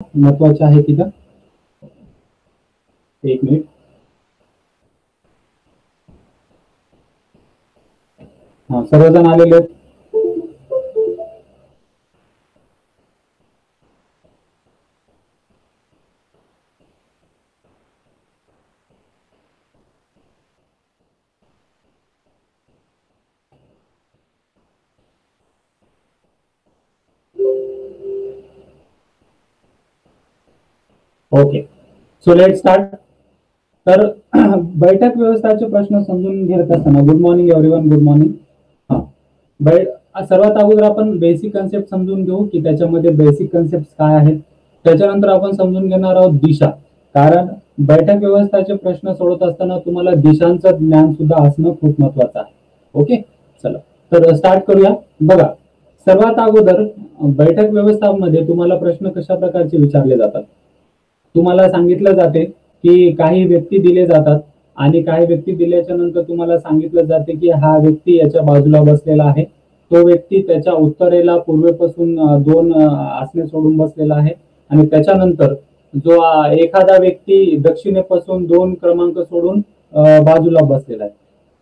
महत्वाचे आहे तिथं. एक मिनिट. हा, सर्वजण आलेले आहेत. Okay, so let start. तर बैठक व्यवस्थाचे प्रश्न समजून घेत असताना, good morning everyone, good morning. सर्वात अगोदर आपण बेसिक कन्सेप्ट समजून घेऊ की त्याच्यामध्ये बेसिक कन्सेप्ट काय आहेत. त्याच्यानंतर आपण समजून घेणार आहोत दिशा, कारण बैठक व्यवस्थाचे प्रश्न सोडवत असताना तुम्हाला दिशांचं ज्ञान सुद्धा असणं खूप महत्वाचं आहे. ओके, चला तर स्टार्ट करूया. बघा, सर्वात अगोदर बैठक व्यवस्थापनामध्ये तुम्हाला प्रश्न कशा प्रकारचे विचारले जातात. तुम्हाला सांगितलं जाते की काही व्यक्ती दिले जातात आणि काही व्यक्ती दिल्याच्या नंतर तुम्हाला सांगितलं जाते की हा व्यक्ती याच्या बाजूला बसलेला आहे, तो व्यक्ती त्याच्या उत्तरेला पूर्वेपासून 2 आसने सोडून बसलेला आहे आणि त्याच्यानंतर जो एखादा व्यक्ती दक्षिणेपासून 2 क्रमांक सोडून बाजूला बसलेला आहे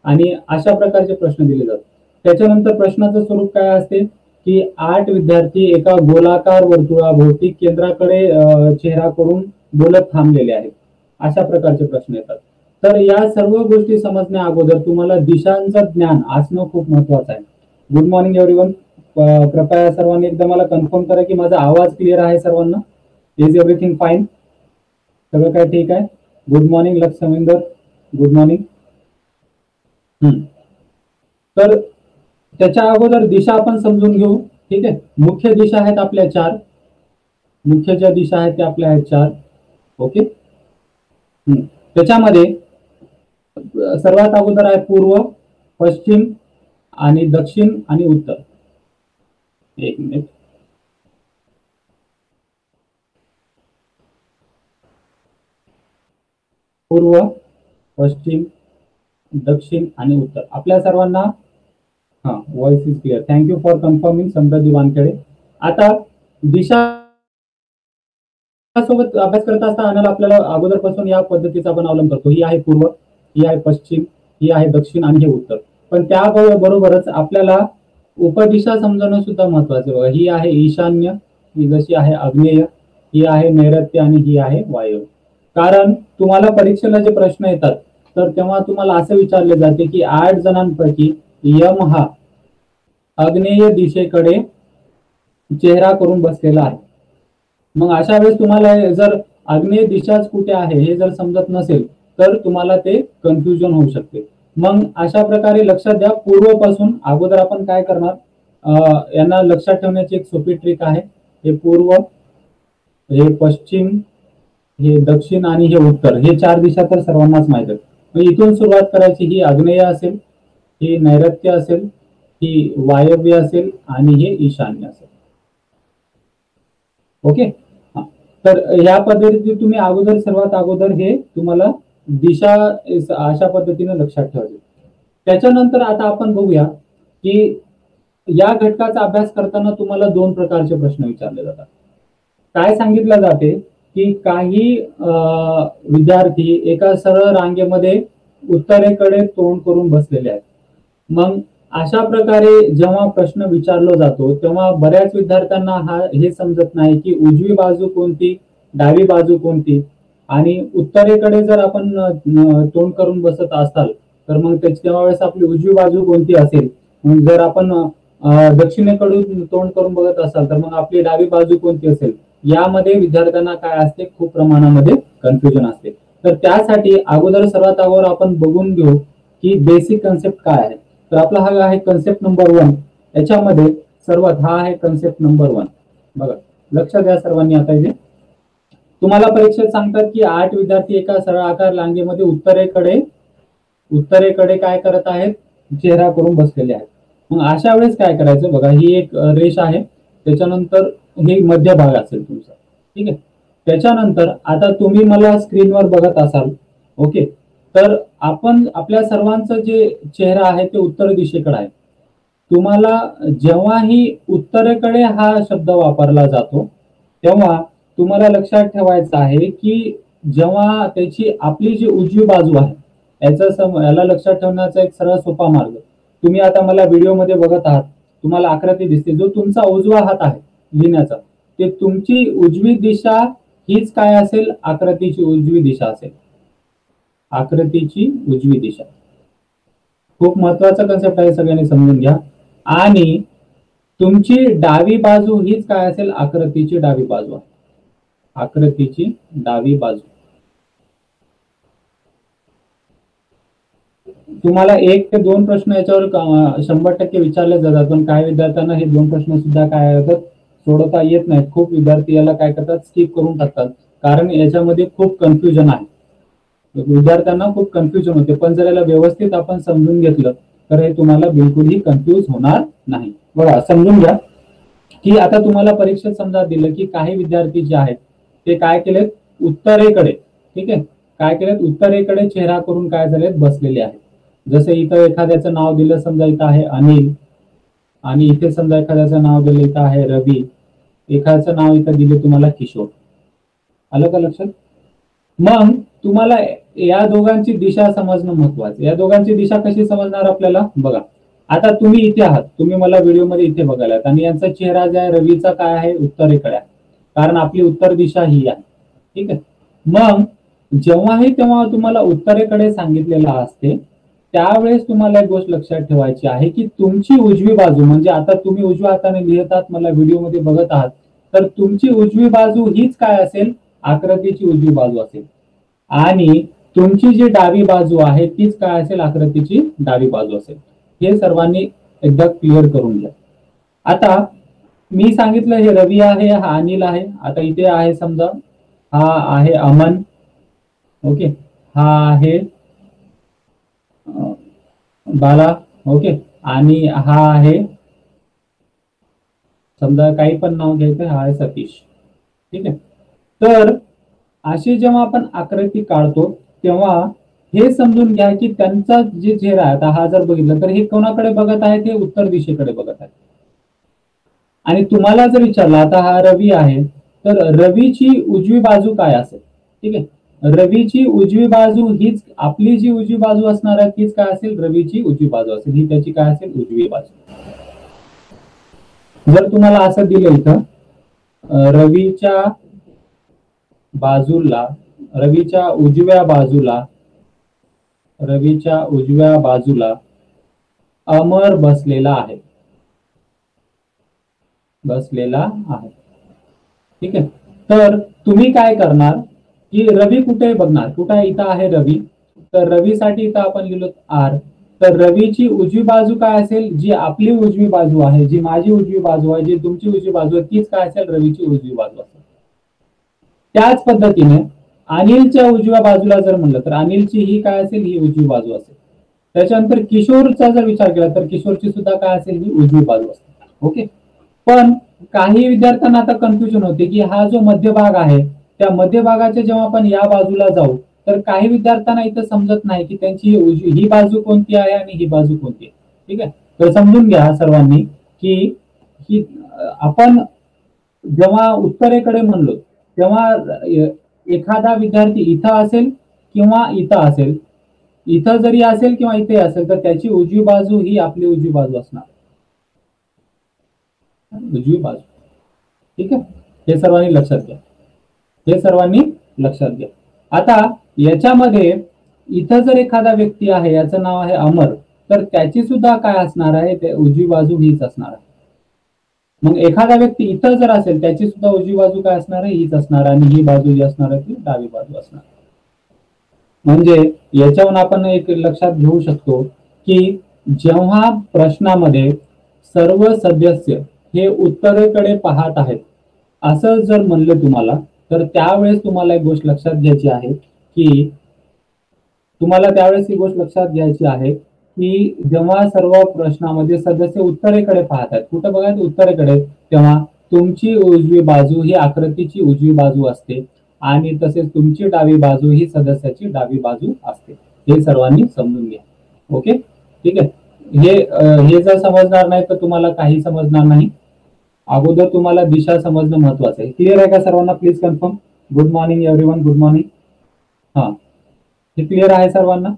आणि अशा प्रकारचे प्रश्न दिले जातात. त्याच्यानंतर प्रश्नाचं स्वरूप काय असते की 8 विद्यार्थी एका गोलाकार वर्तुळाभोवती केंद्राकडे चेहरा करून बोलत थांबलेले आहेत. अशा प्रकारचे प्रश्न येतात. तर या सर्व गोष्टी समजण्या अगोदर तुम्हाला दिशांचं ज्ञान असणं खूप महत्वाचं आहे. Good morning everyone. कृपया सर्वांनी एकदा मला कन्फर्म करा की माझा आवाज क्लिअर आहे सर्वांना. Is everything fine? सगळं काय ठीक आहे? Good morning Lakshmindar, good morning. तर त्याच्या अगोदर दिशा आपण समजून घेऊ. ठीक आहे, मुख्य दिशा आहेत आपल्या 4. मुख्य ज्या दिशा आहेत त्या आपल्या आहेत 4. ओके, त्याच्यामध्ये सर्वात अगोदर आहे पूर्व, पश्चिम आणि दक्षिण आणि उत्तर. एक मिनिट. पूर्व, पश्चिम, दक्षिण आणि उत्तर आपल्या सर्वांना. हा, voice is clear. Thank you for confirming Samruddhi Wankhede. आता दिशा सोबत अभ्यास करत असताना आपल्याला अगोदरपासून या पद्धतीचा आपण अवलंब करतो. ही आहे पूर्व, ही आहे पश्चिम, ही आहे दक्षिण आणि हे उत्तर. पण त्याबरोबरच आपल्याला उपदिशा समजणं सुद्धा महत्वाचं आहे. ही आहे ईशान्य, ही जशी आहे आग्नेय, ही आहे नैऋत्य आणि ही आहे वायव्य. कारण तुम्हाला परीक्षेला जे प्रश्न येतात तर तेव्हा तुम्हाला असं विचारले जाते की 8 जणांपैकी यम हा आग्नेय दिशेकडे चेहरा करून बसलेला आहे. मग अशा वेळेस तुम्हाला जर आग्नेय दिशाच कुठे आहे हे जर समजत नसेल तर तुम्हाला ते कन्फ्युजन होऊ शकते. मग अशा प्रकारे लक्षात द्या, पूर्व पासून अगोदर आपण काय करणार, यांना लक्षात ठेवण्याची एक सोपी ट्रिक आहे. हे पूर्व, हे पश्चिम, हे दक्षिण आणि हे उत्तर, हे 4 दिशा तर सर्वांनाच माहित आहेत. मग इथून सुरुवात करायची. ही आग्नेय असेल, ही नैऋत्य असेल, ही वायव्य असेल आणि हे ईशान्य असेल. ओके, तर या पद्धतीने तुम्ही अगोदर सर्वात अगोदर हे तुम्हाला दिशा अशा पद्धतीने लक्षात ठेवायची. त्याच्यानंतर आता आपण बघूया की या घटकाचा अभ्यास करताना तुम्हाला 2 प्रकारचे प्रश्न विचारले जातात. काय सांगितलं जाते की काही विद्यार्थी एका सरळ रांगेमध्ये उत्तरेकडे तोंड करून बसलेले आहेत. मग अशा प्रकारे जेव्हा प्रश्न विचारला जातो तेव्हा बऱ्याच विद्यार्थ्यांना हे समजत नाही की उजवी बाजू कोणती, डावी बाजू कोणती. आणि उत्तरेकडे जर आपण तोंड करून बसत असाल तर मग तेव्हा वेळेस आपली उजवी बाजू कोणती असेल. जर आपण दक्षिणेकडून तोंड करून बघत असाल तर मग आपली डावी बाजू कोणती असेल. यामध्ये विद्यार्थ्यांना काय असते, खूप प्रमाणामध्ये कन्फ्युजन असते. तर त्यासाठी अगोदर सर्वात अगोदर आपण बघून घेऊ की बेसिक कन्सेप्ट काय आहे. तर आपला हा आहे कन्सेप्ट नंबर 1. याच्यामध्ये सर्वात हा आहे कन्सेप्ट नंबर 1. बघा, लक्ष द्या सर्वांनी. आता इथे तुम्हाला परीक्षेत सांगतात की 8 विद्यार्थी एका सरळाकार रांगेमध्ये उत्तरेकडे काय करत आहेत, चेहरा करून बसलेले आहेत. मग अशा वेळेस काय करायचं, बघा ही एक रेष आहे, त्याच्यानंतर हे मध्य भाग असेल तुमचा. ठीक आहे, त्याच्यानंतर आता तुम्ही मला स्क्रीनवर बघत असाल. ओके, तर आपण आपल्या सर्वांचं जे चेहरा आहे ते उत्तर दिशेकडे आहे. तुम्हाला जेव्हाही उत्तरेकडे हा शब्द वापरला जातो तेव्हा तुम्हाला लक्षात ठेवायचं आहे की जेव्हा त्याची आपली जी उजवी बाजू आहे याला लक्षात ठेवण्याचा एक सरळ सोपा मार्ग, तुम्ही आता मला व्हिडिओमध्ये बघत आहात, तुम्हाला आकृती दिसते, जो तुमचा उजवा हात आहे लिहिण्याचा, ते तुमची उजवी दिशा हीच काय असेल, आकृतीची उजवी दिशा असेल. आकृतीची उजवी दिशा खूप महत्वाचा कन्सेप्ट आहे, सगळ्यांनी समजून घ्या. आणि तुमची डावी बाजू हीच काय असेल, आकृतीची डावी बाजू आहे. आकृतीची डावी बाजू. तुम्हाला 1 ते 2 प्रश्न याच्यावर 100% विचारले जातात, पण काही विद्यार्थ्यांना हे 2 प्रश्न सुद्धा काय होतात, सोडवता येत नाहीत. खूप विद्यार्थी याला काय करतात, स्किप करून टाकतात, कारण याच्यामध्ये खूप कन्फ्युजन आहे. विद्यार्थ्यांना खूप कन्फ्युजन होते, पण जर याला व्यवस्थित आपण समजून घेतलं तर हे तुम्हाला बिलकुलही कन्फ्यूज होणार नाही. बघा, समजून घ्या की आता तुम्हाला परीक्षेत समजा दिलं की काही विद्यार्थी जे आहेत ते काय केलेत, उत्तरेकडे, ठीक आहे, काय केलेत, उत्तरेकडे चेहरा करून काय झालेत, बसलेले आहेत. जसं इथं एखाद्याचं नाव दिलं, समजा इथं आहे अनिल, आणि इथे समजा एखाद्याचं नाव दिलं, इथं आहे रवी, एखाद्याचं नाव इथं दिले तुम्हाला किशोर. आलं का लक्षात? मग तुम्हाला या दोघांची दिशा समजणं महत्वाचं. या दोघांची दिशा कशी समजणार आपल्याला, बघा, आता तुम्ही इथे आहात, तुम्ही मला व्हिडिओमध्ये इथे बघायला, आणि यांचा चेहरा जो आहे रवीचा काय आहे, उत्तरेकडे आहे, कारण आपली उत्तर दिशा ही आहे. ठीक आहे. मग जेव्हाही तेव्हा तुम्हाला उत्तरेकडे सांगितलेलं असते, त्यावेळेस तुम्हाला एक गोष्ट लक्षात ठेवायची आहे की तुमची उजवी बाजू, म्हणजे आता तुम्ही उजव्या हाताने लिहितात, मला व्हिडिओमध्ये बघत आहात, तर तुमची उजवी बाजू हीच काय असेल, आकृतीची उजवी बाजू असेल. आणि तुमची जी डावी बाजू आहे तीच काय असेल, आकृतीची डावी बाजू असेल. हे सर्वांनी एकदा क्लिअर करून घ्या. आता मी सांगितलं हे रवी आहे, हा अनिल आहे. आता इथे आहे समजा, हा आहे अमन, ओके, हा आहे बाला, ओके, आणि हा आहे समजा काही पण नाव घ्यायचं, हा आहे सतीश. ठीक आहे. तर अशी जेव्हा आपण आकृती काढतो तेव्हा हे समजून घ्या की त्यांचा जे चेहरा आहे, आता हा जर बघितलं तर हे कोणाकडे बघत आहे, ते उत्तर दिशेकडे बघत आहे. आणि तुम्हाला जर विचारलं, आता हा रवी आहे, तर रवीची उजवी बाजू काय असेल, ठीक आहे, रवीची उजवी बाजू हीच आपली जी उजवी बाजू असणार आहे तीच काय असेल, रवीची उजवी बाजू असेल, ही त्याची काय असेल, उजवी बाजू. जर तुम्हाला असं दिलं इथं, रवीच्या बाजूला, रवीच्या उजव्या बाजूला अमर बसलेला आहे, ठीक आहे. तर तुम्ही काय करणार की रवी कुठे बघणार, कुठे इथं आहे रवी, तर रवीसाठी इथं आपण लिहिलो आर, तर रवीची उजवी बाजू काय असेल, जी आपली उजवी बाजू आहे, जी माझी उजवी बाजू आहे, जी तुमची उजवी बाजू आहे, तीच काय असेल, रवीची उजवी बाजू असेल. त्याच पद्धतीने अनिलच्या उजव्या बाजूला जर म्हणलं तर अनिलची ही काय असेल, ही उजवी बाजू असेल. त्याच्यानंतर किशोरचा जर विचार केला तर किशोरची सुद्धा काय असेल, ही उजवी बाजू असेल. ओके. पण काही विद्यार्थ्यांना आता कन्फ्युजन होते की हा जो मध्यभाग आहे, त्या मध्यभागाच्या जेव्हा आपण या बाजूला जाऊ तर काही विद्यार्थ्यांना इथं समजत नाही की त्यांची ही बाजू कोणती आहे आणि ही बाजू कोणती आहे. ठीक आहे. तर समजून घ्या सर्वांनी की आपण जेव्हा उत्तरेकडे म्हणलो तेव्हा एखादा विद्यार्थी इथं असेल किंवा इथं असेल, इथं जरी असेल किंवा इथे असेल, तर त्याची उजवी बाजू ही आपली उजवी बाजू असणार, उजवी बाजू. ठीक आहे. हे सर्वांनी लक्षात घ्या. आता याच्यामध्ये इथं जर एखादा व्यक्ती आहे, याचं नाव आहे अमर, तर त्याची सुद्धा काय असणार आहे, ते उजवी बाजू हीच असणार आहे. मग एखादा व्यक्ती इथं जर असेल, त्याची सुद्धा उजवी बाजू काय असणार आहे, हीच असणार, आणि ही बाजू जी असणार आहे ती डावी बाजू असणार. म्हणजे याच्यावरून आपण एक लक्षात घेऊ शकतो की जेव्हा प्रश्नामध्ये सर्व सदस्य हे उत्तरेकडे पाहत आहेत असं जर म्हणलं तुम्हाला, तर त्यावेळेस तुम्हाला एक गोष्ट लक्षात घ्यायची आहे की जेव्हा सर्व प्रश्नामध्ये सदस्य उत्तरेकडे पाहतात, कुठं बघा, उत्तरेकडे, तेव्हा तुमची उजवी बाजू ही आकृतीची उजवी बाजू असते आणि तसेच तुमची डावी बाजू ही सदस्याची डावी बाजू असते. हे सर्वांनी समजून घ्या. ओके, ठीक आहे. हे जर समजणार नाही तर तुम्हाला काही समजणार नाही. अगोदर तुम्हाला दिशा समजणं महत्वाचं आहे. क्लिअर आहे का सर्वांना? Please confirm. Good morning everyone, good morning. हा, हे क्लिअर आहे सर्वांना?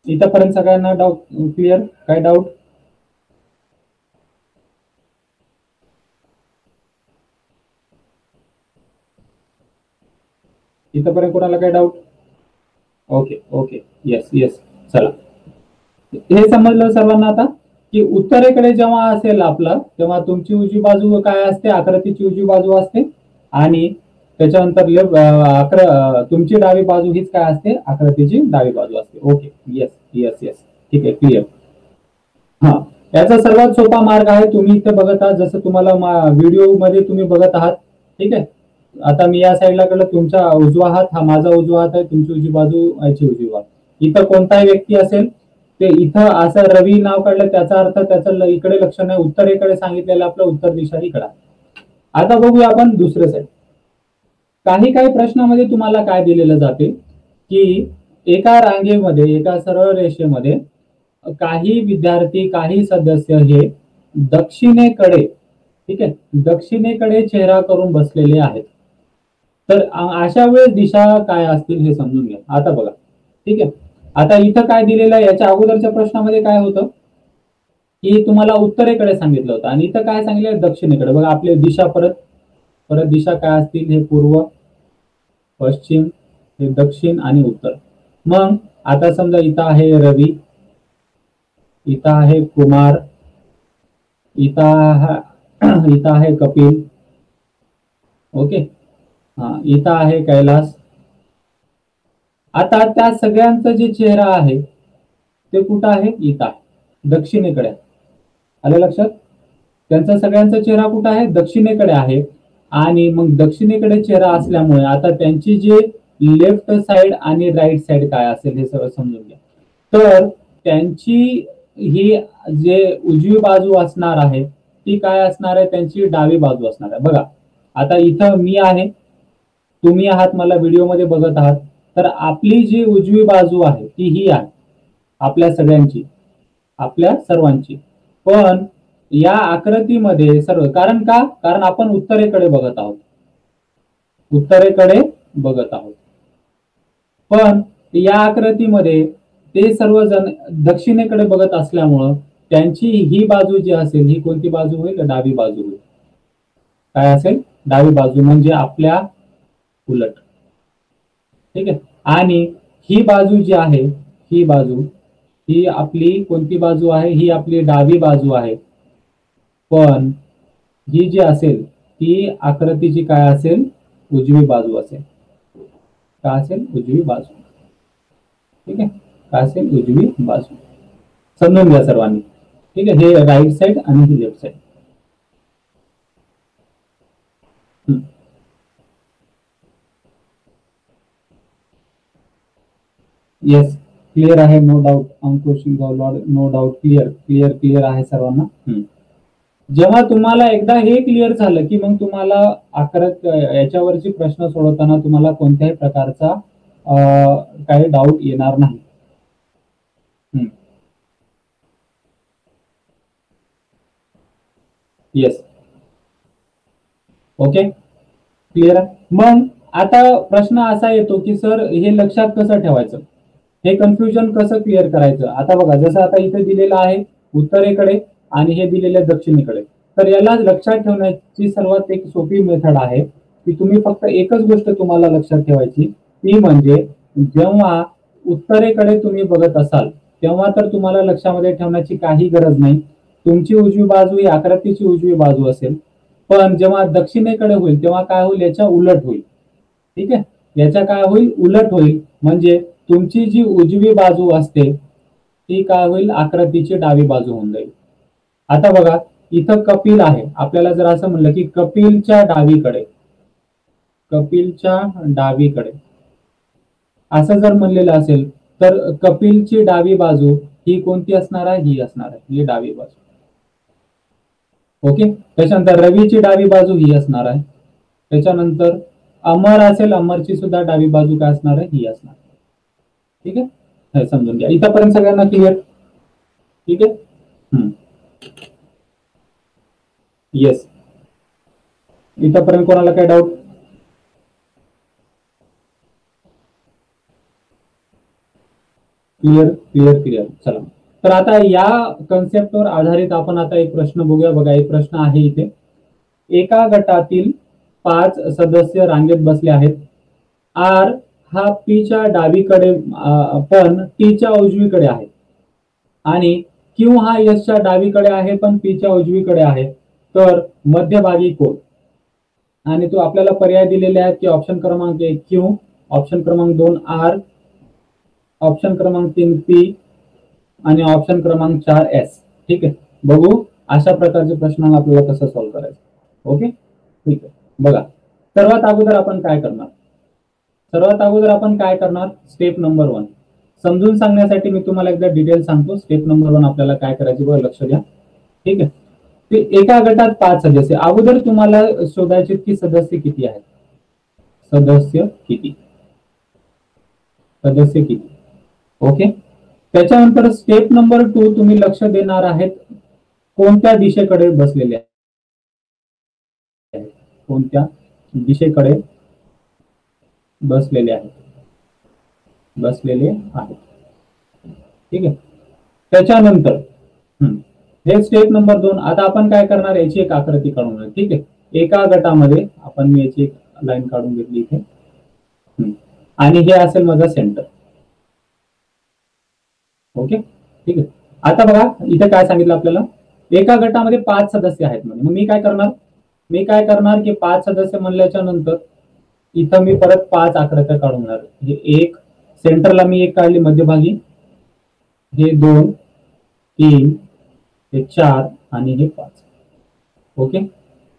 इथपर्यंत सगळ्यांना डाऊट क्लिअर? काय डाऊट? इथपर्यंत कोणाला काय doubt? Okay okay, yes yes. चला, हे समजलं सर्वांना आता की उत्तरेकडे जेव्हा असेल आपलं, तेव्हा तुमची उजवी बाजू काय असते? आकृतीची उजवी बाजू असते. आणि त्याच्यानंतर तुमची डावी बाजू हीच काय असते? आकृतीची डावी बाजू असते. ओके, येस येस येस, ठीक आहे, क्लिअर. हा, याचा सर्वात सोपा मार्ग आहे, तुम्ही इथे बघत आहात, जसं तुम्हाला व्हिडिओ मध्ये तुम्ही बघत आहात. ठीक आहे, आता मी या साईडला कडलं, तुमचा उजवा हात हा माझा उजवा हात आहे, तुमची उजवी बाजू याची उजवी बाजू. इथं कोणताही व्यक्ती असेल ते इथं असं रवी नाव काढलं, त्याचा अर्थ त्याचं इकडे लक्ष नाही, उत्तरेकडे सांगितलेलं आपलं उत्तर दिशा इकडे. आता बघूया आपण दुसरं साईड. काही काही प्रश्नामध्ये तुम्हाला काय दिलेलं जाते की एका रांगेमध्ये, एका सरळ रेषेमध्ये काही विद्यार्थी, काही सदस्य हे दक्षिणेकडे, ठीक आहे, दक्षिणेकडे चेहरा करून बसलेले आहेत. तर अशा वेळेस दिशा काय असतील हे समजून घ्या. आता बघा, ठीक आहे, आता इथं काय दिलेलं आहे? याच्या अगोदरच्या प्रश्नामध्ये काय होतं की तुम्हाला उत्तरेकडे सांगितलं होतं आणि इथं काय सांगितलं? दक्षिणेकडे. बघा, आपली दिशा परत परत दिशा काय असतील? हे पूर्व, पश्चिम, हे दक्षिण आणि उत्तर. मग आता समजा इथं आहे रवी, इथं आहे कुमार, इथं आहे कपिल, ओके, हा, इथं आहे कैलास. आता त्या सगळ्यांचा जे चेहरा आहे ते कुठं आहे? इथं आहे, दक्षिणेकडे. आलं लक्षात? त्यांचा सगळ्यांचा चेहरा कुठं आहे? दक्षिणेकडे आहे. आणि मग दक्षिणेकडे चेहरा असल्यामुळे आता त्यांची जे लेफ्ट साइड आणि राईट साइड काय असेल हे सगळं समजून घ्या. तर त्यांची ही जे उजवी बाजू असणार आहे ती काय असणार आहे? त्यांची डावी बाजू असणार आहे. बघा, आता इथं मी आहे, तुम्ही आहात, मला व्हिडिओमध्ये बघत आहात. तर आपली जी उजवी बाजू आहे ती ही आहे, आपल्या सगळ्यांची, आपल्या सर्वांची. पण या आकृतीमध्ये सर्व, कारण का? कारण आपण उत्तरेकडे बघत आहोत, उत्तरेकडे बघत आहोत. पण या आकृतीमध्ये ते सर्वजण दक्षिणेकडे बघत असल्यामुळं त्यांची ही बाजू जी असेल ही कोणती बाजू होईल? डावी बाजू होईल. काय असेल? डावी बाजू, म्हणजे आपल्या उलट. ठीक आहे, आणि ही बाजू जी आहे, ही बाजू, ही आपली कोणती बाजू आहे? ही आपली डावी बाजू आहे. पण ही जी असेल ती आकृतीची काय असेल? उजवी बाजू असेल. काय असेल? उजवी बाजू. ठीक आहे, काय असेल? उजवी बाजू. समजून घ्या सर्वांनी. ठीक आहे, हे राईट साइड आणि ही लेफ्ट साइड. येस, क्लिअर आहे, no doubt. Ankush Gaulod, no doubt, clear clear clear आहे सर्वांना. जेव्हा तुम्हाला एकदा हे क्लिअर झालं की मग तुम्हाला याच्यावरची प्रश्न सोडवताना तुम्हाला कोणत्याही प्रकारचा काही डाऊट येणार नाही. येस, ओके, क्लिअर आहे. मग आता प्रश्न असा येतो की सर हे लक्षात कसं ठेवायचं, हे कन्फ्युजन कसं क्लिअर करायचं? आता बघा, जसं आता इथे दिलेलं आहे उत्तरेकडे आणि हे दिलेलं दक्षिणेकडे. तर याला लक्षात ठेवण्याची सर्वात एक सोपी मेथड आहे की तुम्ही फक्त एकच गोष्ट तुम्हाला लक्षात ठेवायची, ती म्हणजे जेव्हा उत्तरेकडे तुम्ही बघत असाल तेव्हा तर तुम्हाला लक्षामध्ये ठेवण्याची काही गरज नाही, तुमची उजवी बाजू ही आकृतीची उजवी बाजू असेल. पण जेव्हा दक्षिणेकडे होईल तेव्हा काय होईल? याच्या उलट होईल. ठीक आहे, याच्या काय होईल? उलट होईल. म्हणजे तुमची जी उजवी बाजू असते ती काय होईल? आकृतीची डावी बाजू होऊन जाईल. आता बघा, इथं कपिल आहे, आपल्याला जर असं म्हणलं की कपिलच्या डावीकडे, कपिलच्या डावीकडे असं जर म्हणलेलं असेल तर कपिलची डावी बाजू ही कोणती असणार आहे? ही असणार आहे, ही डावी बाजू. ओके, त्याच्यानंतर रवीची डावी बाजू ही असणार आहे. त्याच्यानंतर अमर असेल, अमरची सुद्धा डावी बाजू काय असणार आहे? ही असणार. ठीक आहे, हे समजून घ्या. इथपर्यंत सगळ्यांना क्लिअर? ठीक आहे. येस, इथपर्यंत कोणाला काय डाऊट? Clear clear clear. चला, तर आता या कन्सेप्टवर आधारित आपण आता एक प्रश्न बघूया. बघा, एक प्रश्न आहे इथे. एका गटातील 5 सदस्य रांगेत बसले आहेत. आर हा पीच्या डावीकडे पण टीच्या उजवीकडे आहे आणि क्यू हा एसच्या डावीकडे आहे पण पीच्या उजवीकडे आहे. तर मध्यभागी कोण? आणि तो आपल्याला पर्याय दिलेले आहेत की ऑप्शन क्रमांक 1 क्यू, ऑप्शन क्रमांक 2 आर, ऑप्शन क्रमांक 3 पी आणि ऑप्शन क्रमांक 4 एस. ठीक आहे, बघू अशा प्रकारचे प्रश्न आपल्याला कसं सॉल्व्ह करायचं. ओके, ठीक आहे. बघा, सर्वात अगोदर आपण काय करणार? स्टेप नंबर 1 समजून सांगण्यासाठी मी तुम्हाला एकदा डिटेल सांगतो. स्टेप नंबर 1 आपल्याला काय करायची, बघा लक्ष द्या. ठीक आहे, ते एका गटात 5 सदस्य. अगोदर तुम्हाला शोधायचे की सदस्य किती आहेत. सदस्य किती. ओके, त्याच्यानंतर स्टेप नंबर 2 तुम्ही लक्ष देणार आहेत कोणत्या दिशेकडे बसलेले आहेत. कोणत्या दिशेकडे बसलेले आहेत. ठीक आहे, त्याच्यानंतर हे स्टेप नंबर 2. आता आपण काय करणार, याची एक आकृती काढून. ठीक आहे, एका गटामध्ये आपण मी याची एक लाईन काढून घेतली इथे आणि हे असेल माझा सेंटर. ओके, ठीक आहे. आता बघा इथे काय सांगितलं आपल्याला, एका गटामध्ये 5 सदस्य आहेत म्हणजे. मग मी काय करणार की 5 सदस्य म्हणल्याच्या नंतर इथं मी परत 5 आकृत्या काढून. हे एक सेंटरला मी एक काढली, मध्यभागी हे 2, 3, हे 4 आणि हे 5. ओके,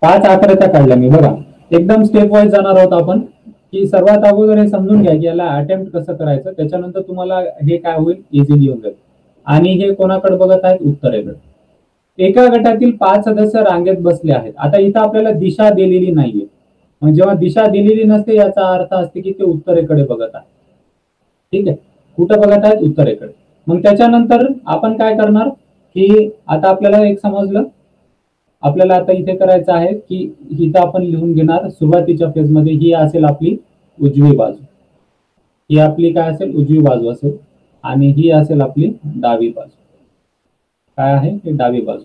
5 आकृत्या काढल्या मी. बघा, एकदम स्टेप वाईज जाणार आहोत आपण की सर्वात अगोदर हे समजून घ्या की याला अटेम्प्ट कसं करायचं. त्याच्यानंतर तुम्हाला हे काय होईल, इझिली होऊन जाईल. आणि हे कोणाकडे बघत आहेत, उत्तरेकडे. एका गटातील 5 सदस्य रांगेत बसले आहेत. आता इथं आपल्याला दिशा दिलेली नाहीये. मग जेव्हा दिशा दिलेली नसते याचा अर्थ असते की ते उत्तरेकडे बघत आहे. ठीक आहे, कुठं बघत आहेत, उत्तरेकडे. मग त्याच्यानंतर आपण काय करणार की आता आपल्याला एक समजलं, आपल्याला आता इथे करायचं आहे की इथं आपण लिहून घेणार सुरुवातीच्या फेजमध्ये ही असेल आपली उजवी बाजू. ही आपली काय असेल, उजवी बाजू असेल आणि ही असेल आपली डावी बाजू. काय आहे, ही डावी बाजू.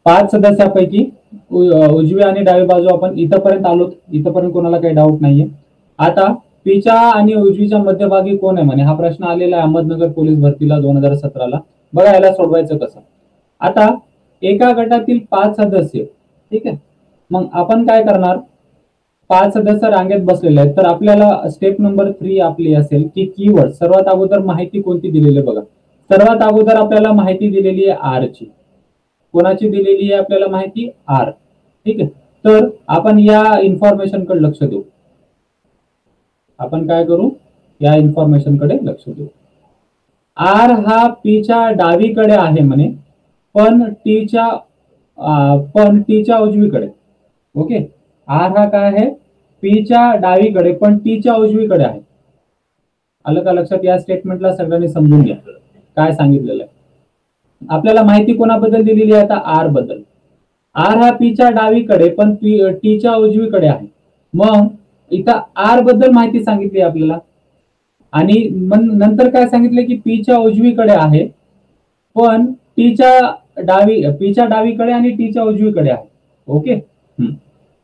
5 सदस्यापैकी उजवी आणि डावी बाजू आपण इथपर्यंत आलो. इथपर्यंत कोणाला काही डाऊट नाहीये. आता पीच्या आणि उजवीच्या मध्यभागी कोण आहे म्हणे, हा प्रश्न आलेला आहे अहमदनगर पोलीस भरतीला 2017ला. बघा याला सोडवायचं कसं. आता एका गटातील 5 सदस्य. ठीक आहे, मग आपण काय करणार, 5 सदस्य रांगेत बसलेले आहेत. तर आपल्याला स्टेप नंबर 3 आपली असेल की कीवर्ड. सर्वात अगोदर माहिती कोणती दिलेली आहे बघा. सर्वात अगोदर आपल्याला माहिती दिलेली आहे आर ची. कोणाची दिलेली आहे आपल्याला माहिती, आर. ठीक आहे, तर आपण या इन्फॉर्मेशन कडे लक्ष देऊ. आपण काय करू, या इन्फॉर्मेशन कडे लक्ष देऊ. आर हा पीच्या डावीकडे आहे म्हणे पण टीच्या उजवीकडे. ओके, आर हा काय आहे, पीच्या डावीकडे पण टीच्या उजवीकडे आहे. आलं का लक्षात? या स्टेटमेंटला सगळ्यांनी समजून घ्या काय सांगितलेलं आहे. आपल्याला माहिती कोणाबद्दल दिलेली आहे आता, आर बद्दल. आर हा पीच्या डावीकडे पण टीच्या उजवीकडे आहे. मग इथं आर बद्दल माहिती सांगितली आपल्याला आणि नंतर काय सांगितलं की पीच्या उजवीकडे आहे पण पीच्या डावीकडे आणि टीच्या उजवीकडे आहे. ओके,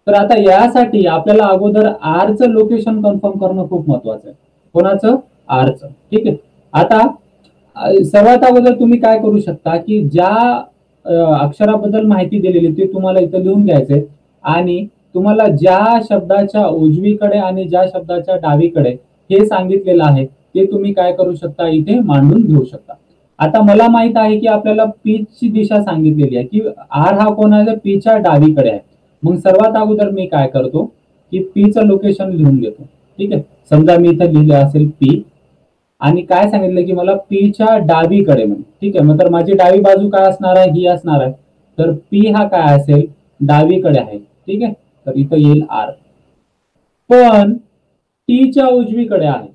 तर आता यासाठी आपल्याला अगोदर आरचं लोकेशन कन्फर्म करणं खूप महत्वाचं आहे. कोणाचं, आरचं. ठीक आहे, आता सर्वात अगोदर तुम्ही काय करू शकता की ज्या अक्षराबद्दल माहिती दिलेली ते तुम्हाला इथं लिहून घ्यायचंय आणि तुम्हाला ज्या शब्दाच्या उजवीकडे आणि ज्या शब्दाच्या डावीकडे हे सांगितलेलं आहे ते तुम्ही काय करू शकता, इथे मांडून घेऊ शकता. आता मला माहित आहे की आपल्याला पीची दिशा सांगितलेली आहे की आर हा कोणाच्या, पीच्या डावीकडे आहे. मग सर्वात अगोदर मी काय करतो की पीचं लोकेशन लिहून घेतो. ठीक आहे, समजा मी इथं लिहिलं असेल पी आणि काय सांगितलं की मला पीच्या डावीकडे म्हणून. ठीक आहे, मग तर माझी डावी बाजू काय असणार आहे, ही असणार आहे. तर पी हा काय असेल, डावीकडे आहे. ठीक आहे, तर इथं येईल आर. पण टीच्या उजवीकडे आहे.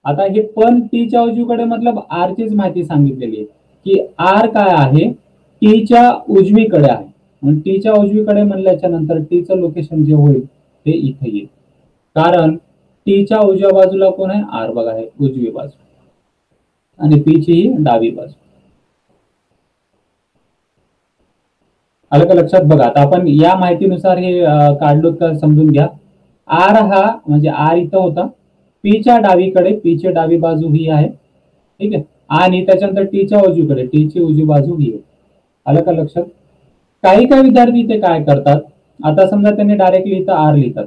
आता हे पण टीच्या उजवीकडे मतलब आर चीच माहिती सांगितलेली आहे की आर काय आहे, टीच्या उजवीकडे आहे. म्हणून टीच्या उजवीकडे म्हणल्याच्या नंतर टीचं लोकेशन जे होईल ते इथे येईल. कारण टीच्या उजव्या बाजूला कोण आहे? आर बघा आहे उजवी बाजू आणि पीची ही डावी बाजू. आलं का लक्षात? बघा आता आपण या माहितीनुसार हे काढलो का समजून घ्या. आर हा म्हणजे आर इथं होता, पीच्या डावीकडे पीची डावी बाजू ही आहे, ठीक आहे, आणि त्याच्यानंतर टीच्या उजवीकडे टीची उजवी बाजू ही आहे. आलं का लक्षात? काही काही विद्यार्थी इथे काय करतात, आता समजा त्यांनी डायरेक्टली इथं आर लिहितात,